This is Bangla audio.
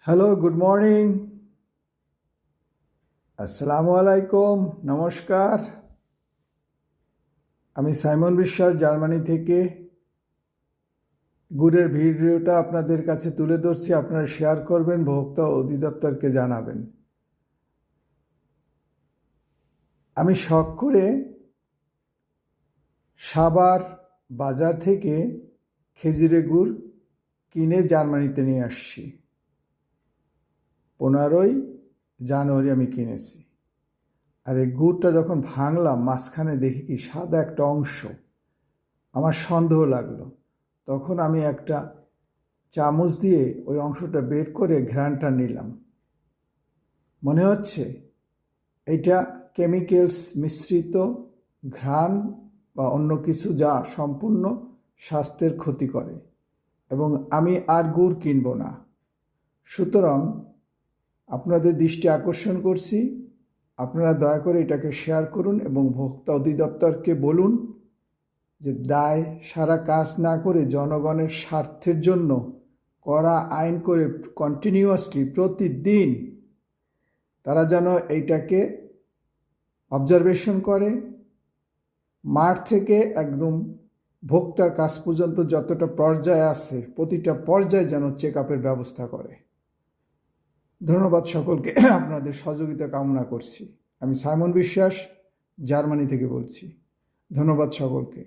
হ্যালো, গুড মর্নিং, আসসালামু আলাইকুম, নমস্কার। আমি সাইমন বিশ্বাস, জার্মানি থেকে গুড়ের ভিডিওটা আপনাদের কাছে তুলে ধরছি। আপনারা শেয়ার করবেন, ভোক্তা অধিদপ্তরকে জানাবেন। আমি শখ করে সাভার বাজার থেকে খেজুরের গুড় কিনে জার্মানিতে নিয়ে আসছি। 15ই জানুয়ারি আমি কিনেছি। আর এই গুড়টা যখন ভাঙলাম, মাঝখানে দেখি কি সাদা একটা অংশ, আমার সন্দেহ লাগলো। তখন আমি একটা চামচ দিয়ে ওই অংশটা বের করে ঘ্রাণটা নিলাম। মনে হচ্ছে এটা কেমিক্যালস মিশ্রিত ঘ্রাণ বা অন্য কিছু, যা সম্পূর্ণ স্বাস্থ্যের ক্ষতি করে, এবং আমি আর গুড় কিনব না। সুতরাং আপনাদের দৃষ্টি আকর্ষণ করছি, আপনারা দয়া করে এটাকে শেয়ার করুন এবং ভোক্তা অধিদপ্তরকে বলুন যে দায় সারা কাজ না করে জনগণের স্বার্থের জন্য কড়া আইন করে কন্টিনিউয়াসলি প্রতিদিন তারা যেন এইটাকে অবজারভেশন করে, মাঠ থেকে একদম ভোক্তার কাছ পর্যন্ত যতটা পর্যায়ে আছে প্রতিটা পর্যায়ে যেন চেক আপের ব্যবস্থা করে। ধন্যবাদ সকলকে, আপনাদের সহযোগিতা কামনা করছি। আমি সাইমন বিশ্বাস, জার্মানি থেকে বলছি। ধন্যবাদ সকলকে।